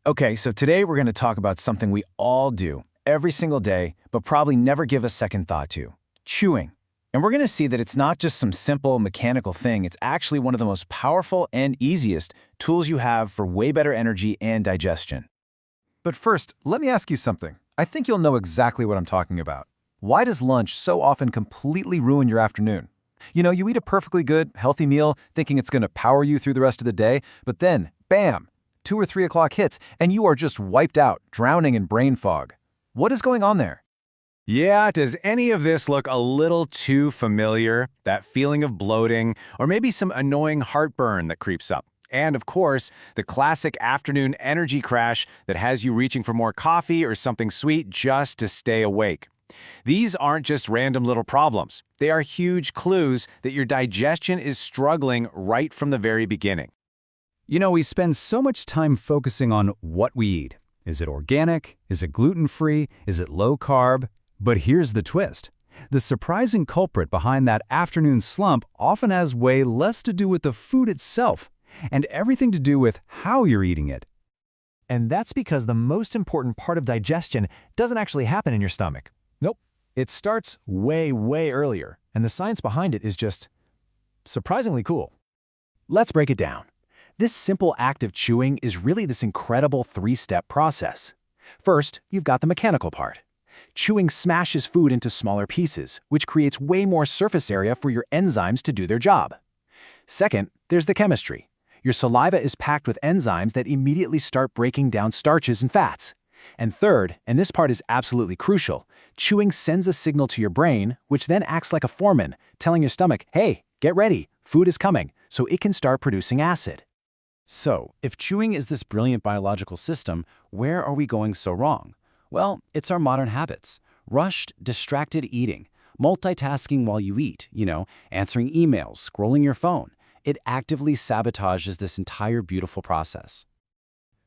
Okay, so today we're going to talk about something we all do every single day, but probably never give a second thought to: chewing. And we're going to see that it's not just some simple mechanical thing, it's actually one of the most powerful and easiest tools you have for way better energy and digestion. But first, let me ask you something. I think you'll know exactly what I'm talking about. Why does lunch so often completely ruin your afternoon? You eat a perfectly good, healthy meal thinking it's going to power you through the rest of the day, but then, bam, 2 or 3 o'clock hits and you are just wiped out, drowning in brain fog. What is going on there? Yeah, does any of this look a little too familiar? That feeling of bloating, or maybe some annoying heartburn that creeps up. And of course, the classic afternoon energy crash that has you reaching for more coffee or something sweet just to stay awake. These aren't just random little problems. They are huge clues that your digestion is struggling right from the very beginning. We spend so much time focusing on what we eat. Is it organic? Is it gluten-free? Is it low-carb? But here's the twist. The surprising culprit behind that afternoon slump often has way less to do with the food itself and everything to do with how you're eating it. And that's because the most important part of digestion doesn't actually happen in your stomach. Nope. It starts way, way earlier, and the science behind it is just surprisingly cool. Let's break it down. This simple act of chewing is really this incredible 3-step process. First, you've got the mechanical part. Chewing smashes food into smaller pieces, which creates way more surface area for your enzymes to do their job. Second, there's the chemistry. Your saliva is packed with enzymes that immediately start breaking down starches and fats. And third, and this part is absolutely crucial, chewing sends a signal to your brain, which then acts like a foreman, telling your stomach, hey, get ready, food is coming, so it can start producing acid. So, if chewing is this brilliant biological system, where are we going so wrong? Well, it's our modern habits. Rushed, distracted eating, multitasking while you eat, answering emails, scrolling your phone. It actively sabotages this entire beautiful process.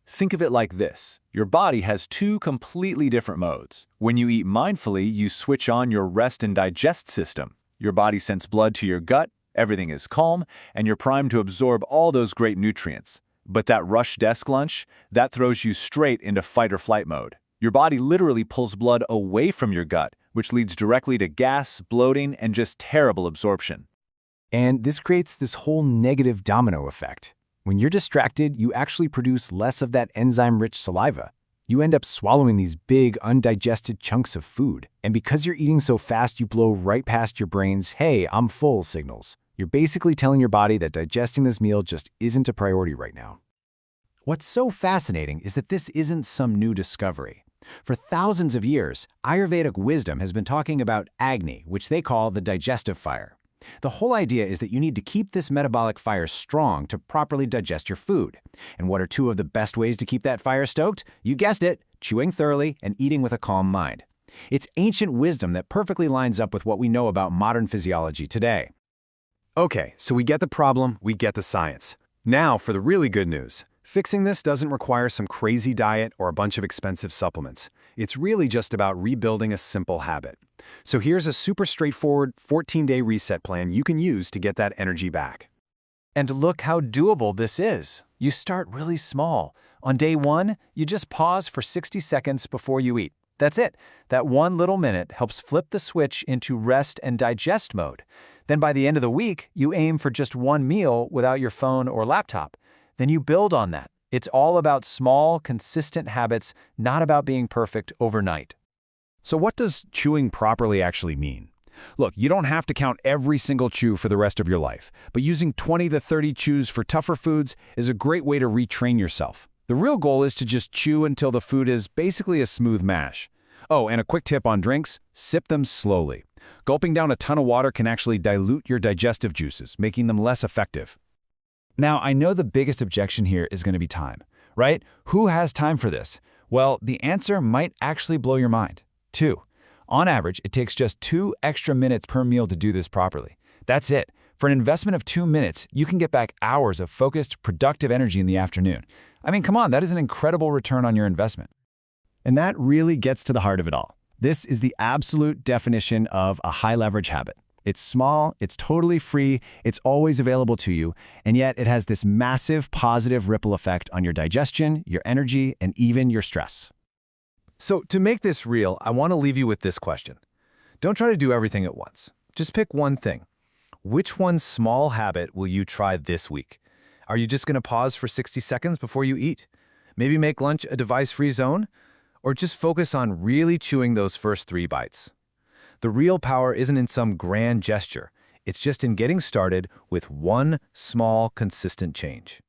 Think of it like this. Your body has 2 completely different modes. When you eat mindfully, you switch on your rest and digest system. Your body sends blood to your gut, everything is calm, and you're primed to absorb all those great nutrients. But that rush desk lunch, that throws you straight into fight or flight mode. Your body literally pulls blood away from your gut, which leads directly to gas, bloating, and just terrible absorption. And this creates this whole negative domino effect. When you're distracted, you actually produce less of that enzyme-rich saliva. You end up swallowing these big, undigested chunks of food. And because you're eating so fast, you blow right past your brain's, hey, I'm full signals. You're basically telling your body that digesting this meal just isn't a priority right now. What's so fascinating is that this isn't some new discovery. For thousands of years, Ayurvedic wisdom has been talking about Agni, which they call the digestive fire. The whole idea is that you need to keep this metabolic fire strong to properly digest your food. And what are 2 of the best ways to keep that fire stoked? You guessed it, chewing thoroughly and eating with a calm mind. It's ancient wisdom that perfectly lines up with what we know about modern physiology today. Okay, so we get the problem, we get the science. Now for the really good news. Fixing this doesn't require some crazy diet or a bunch of expensive supplements. It's really just about rebuilding a simple habit. So here's a super straightforward 14-day reset plan you can use to get that energy back. And look how doable this is. You start really small. On day 1, you just pause for 60 seconds before you eat. That's it. That 1 little minute helps flip the switch into rest and digest mode. Then by the end of the week, you aim for just 1 meal without your phone or laptop. Then you build on that. It's all about small, consistent habits, not about being perfect overnight. So what does chewing properly actually mean? Look, you don't have to count every single chew for the rest of your life, but using 20 to 30 chews for tougher foods is a great way to retrain yourself. The real goal is to just chew until the food is basically a smooth mash. Oh, and a quick tip on drinks, sip them slowly. Gulping down a ton of water can actually dilute your digestive juices, making them less effective. Now, I know the biggest objection here is going to be time, right? Who has time for this? Well, the answer might actually blow your mind. 2. On average, it takes just 2 extra minutes per meal to do this properly. That's it. For an investment of 2 minutes, you can get back hours of focused, productive energy in the afternoon. I mean, come on, that is an incredible return on your investment. And that really gets to the heart of it all. This is the absolute definition of a high-leverage habit. It's small, it's totally free, it's always available to you, and yet it has this massive positive ripple effect on your digestion, your energy, and even your stress. So to make this real, I want to leave you with this question. Don't try to do everything at once. Just pick one thing. Which one small habit will you try this week? Are you just going to pause for 60 seconds before you eat? Maybe make lunch a device-free zone? Or just focus on really chewing those first 3 bites? The real power isn't in some grand gesture. It's just in getting started with one small, consistent change.